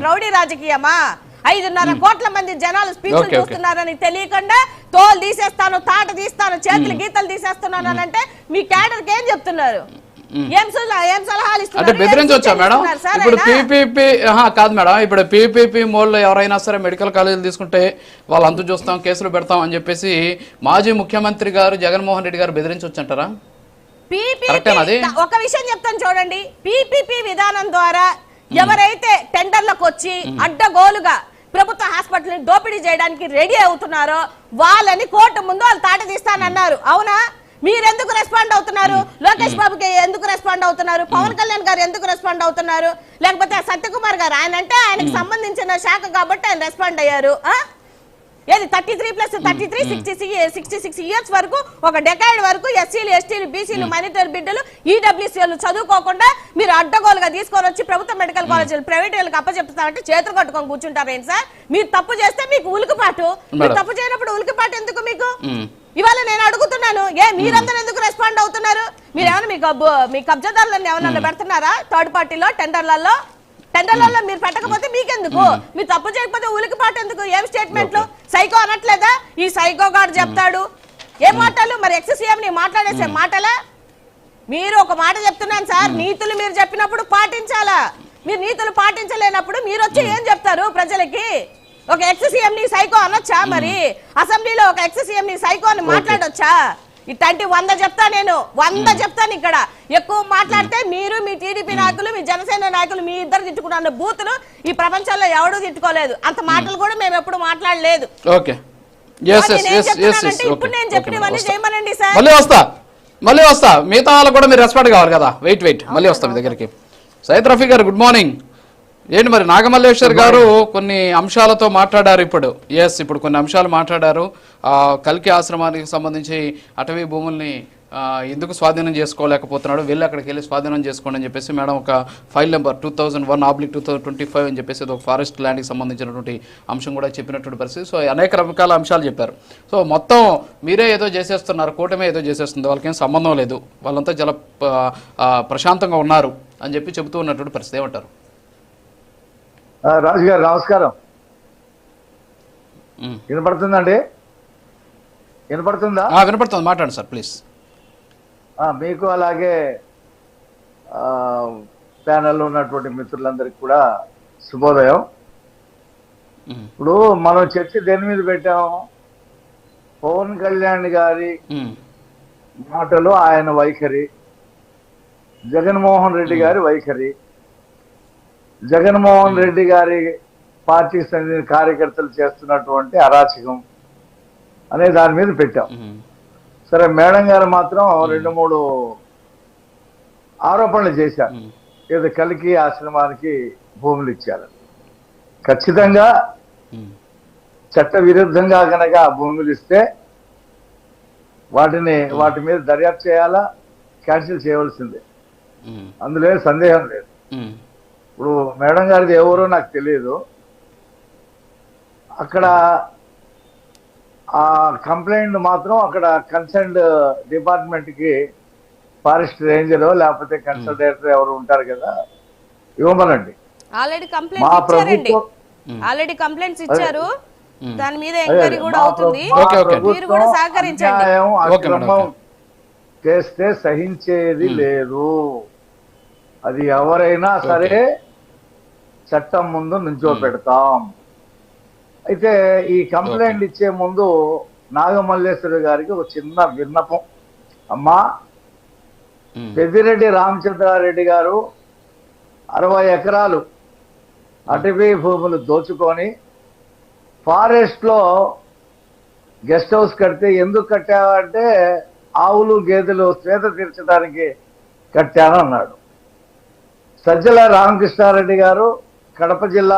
Rowdy రాజకీయమా? 5.5 కోట్ల మంది జనాలు స్పీచ్లు చూస్తున్నారని తెలియకుండా తోలు తీసేస్తాను, తాట తీస్తాను, చేతులు గీతలు తీసేస్తున్నాను అని అంటే మీ క్యాడర్ కి ఏం చెప్తున్నారు? అంటే బెదిరించవచ్చా మేడం? ఇప్పుడు పీపీపీ కాదు మేడం, ఇప్పుడు పీపీపీ మోడ్లో ఎవరైనా సరే మెడికల్ కాలేజీలు తీసుకుంటే వాళ్ళు అంతు చూస్తాం, కేసులు పెడతాం అని చెప్పేసి మాజీ ముఖ్యమంత్రి గారు జగన్మోహన్ రెడ్డి గారు బెదిరించవచ్చు అంటారా? ఒక విషయం చెప్తాను చూడండి, పీపీపీ విధానం ద్వారా ఎవరైతే టెండర్లకు వచ్చి అడ్డగోలుగా ప్రభుత్వ హాస్పిటల్ దోపిడీ చేయడానికి రెడీ అవుతున్నారో వాళ్ళని కోర్టు ముందు వాళ్ళు తాట తీస్తానన్నారు. అవునా? మీరెందుకు రెస్పాండ్ అవుతున్నారు? లోకేష్ బాబుకి ఎందుకు రెస్పాండ్ అవుతున్నారు? పవన్ కళ్యాణ్ గారు ఎందుకు రెస్పాండ్ అవుతున్నారు? లేకపోతే సత్యకుమార్ గారు ఆయన అంటే ఆయనకు సంబంధించిన శాఖ కాబట్టి ఆయన రెస్పాండ్ అయ్యారు. ఏది 33 + 33 66 ఇయర్స్ వరకు, ఒక డెకాయిడ్ వరకు ఎస్సీలు, ఎస్టీలు, బీసీలు, మైనారిటీ బిడ్డలు, ఈడబ్ల్యూసీలు చదువుకోకుండా మీరు అడ్డగోలుగా తీసుకొని వచ్చి ప్రభుత్వ మెడికల్ కాలేజీలు ప్రైవేట్ వాళ్ళకి అప్పచెప్తారంటే చేతులు కట్టుకొని కూర్చుంటారేంటి సార్? మీరు తప్పు చేస్తే మీకు ఉలికిపాటు, మీరు తప్పు చేయనప్పుడు ఉలికిపాటు ఎందుకు మీకు? ఇవాళ నేను అడుగుతున్నాను, మీరందరూ ఎందుకు రెస్పాండ్ అవుతున్నారు? మీరేమన్నా మీ కబ్జాదారులను ఎవరన్నా పెడుతున్నారా థర్డ్ పార్టీలో టెండర్లలో మీరు పెట్టకపోతే మీకెందుకు? మీరు తప్పు చేయకపోతే ఉలికిపాటు ఎందుకు? ఏం స్టేట్మెంట్లు? సైకో అనట్లేదా? ఈ సైకో గారు చెప్తాడు ఏ మాటలు? మరి ఎక్స్సీఎం ని మాట్లాడేసే మాటలా? మీరు ఒక మాట చెప్తున్నాను సార్, నీతులు మీరు చెప్పినప్పుడు పాటించాలా? మీరు నీతులు పాటించలేనప్పుడు మీరు వచ్చి ఏం చెప్తారు ప్రజలకి? ఒక ఎక్స్సీఎం ని సైకో అనొచ్చా? మరి అసెంబ్లీలో ఒక ఎక్స్సీఎం ని సైకో అని మాట్లాడొచ్చా? ఇట్లాంటి 100 చెప్తా, నేను 100 చెప్తాను. ఇక్కడ ఎక్కువ మాట్లాడితే మీరు, మీ టీడీపీ నాయకులు, మీ జనసేన నాయకులు, మీ ఇద్దరు తిట్టుకున్న బూతులు ఈ ప్రపంచంలో ఎవడూ తిట్టుకోలేదు. అంత మాటలు కూడా మేము ఎప్పుడు మాట్లాడలేదు. ఇప్పుడు నేను చెప్పినవన్నీ చేయమనండి సార్. మళ్ళీ వస్తా మిగతా వాళ్ళు కూడా మీరు రెస్పాండ్ కావాలి కదా. వెయిట్ మళ్ళీ వస్తా మీ దగ్గరికి. సయ్యద్ రఫీ గారు గుడ్ మార్నింగ్. ఏంటి మరి నాగమల్లేశ్వర్ గారు కొన్ని అంశాలతో మాట్లాడారు. ఇప్పుడు కొన్ని అంశాలు మాట్లాడారు. కల్కి ఆశ్రమానికి సంబంధించి అటవీ భూముల్ని ఎందుకు స్వాధీనం చేసుకోలేకపోతున్నాడు, వెళ్ళి అక్కడికి వెళ్ళి స్వాధీనం చేసుకోండి అని చెప్పేసి మేడం ఒక ఫైల్ నెంబర్ 2001/2025 అని చెప్పేసి ఒక ఫారెస్ట్ ల్యాండ్కి సంబంధించినటువంటి అంశం కూడా చెప్పినటువంటి పరిస్థితి. సో అనేక రకాల అంశాలు చెప్పారు. సో మొత్తం మీరే ఏదో చేసేస్తున్నారు, కూటమి ఏదో చేసేస్తుంది, వాళ్ళకేం సంబంధం లేదు, వాళ్ళంతా చాలా ప్రశాంతంగా ఉన్నారు అని చెప్పి చెబుతూ ఉన్నటువంటి పరిస్థితి. ఏమంటారు? రాజు గారు నమస్కారం. వినపడుతుందండి? వినపడుతుందా? వినపడుతుంది, మాట్లాడండి సార్ ప్లీజ్. మీకు అలాగే ప్యానెల్లో ఉన్నటువంటి మిత్రులందరికీ కూడా శుభోదయం. ఇప్పుడు మనం చర్చ దేని మీద పెట్టాము? పవన్ కళ్యాణ్ గారి మాటలు, ఆయన వైఖరి, జగన్మోహన్ రెడ్డి గారి వైఖరి, జగన్మోహన్ రెడ్డి గారి పార్టీకి చెందిన కార్యకర్తలు చేస్తున్నటువంటి అరాచకం అనే దాని మీద పెట్టాం. సరే, మేడం గారు మాత్రం 2-3 ఆరోపణలు చేశారు. ఏదో కలికి ఆశ్రమానికి భూములు ఇచ్చారు. ఖచ్చితంగా చట్ట విరుద్ధంగా కనుక భూములు ఇస్తే వాటి మీద దర్యాప్తు చేయాలా, క్యాన్సిల్ చేయవలసిందే, అందులో సందేహం లేదు. ఇప్పుడు మేడం గారిది ఎవరో నాకు తెలియదు. అక్కడ ఆ కంప్లైంట్ మాత్రం అక్కడ కన్సర్న్డ్ డిపార్ట్మెంట్కి ఫారెస్ట్ రేంజరో లేకపోతే కన్సల్టేటర్ ఎవరు ఉంటారు కదా, ఇవ్వమనండి. ఆల్రెడీ కంప్లైంట్స్ ఇచ్చారు, దాని మీద ఎంక్వైరీ కూడా అవుతుంది. మీరు కూడా సహకరించండి. అక్రమం చేస్తే సహించేది లేదు. అది ఎవరైనా సరే చట్టం ముందు నుంచోపెడతాం. అయితే ఈ కంప్లైంట్ ఇచ్చే ముందు నాగమల్లేశ్వరి గారికి ఒక చిన్న విన్నపం. అమ్మా, పెద్దిరెడ్డి రామచంద్రారెడ్డి గారు 60 ఎకరాలు అటవీ భూములు దోచుకొని ఫారెస్ట్ లో గెస్ట్ హౌస్ కడితే ఎందుకు కట్టావంటే ఆవులు గేదెలు స్వేద తీర్చడానికి కట్టాను అన్నాడు. సజ్జల రామకృష్ణారెడ్డి గారు కడప జిల్లా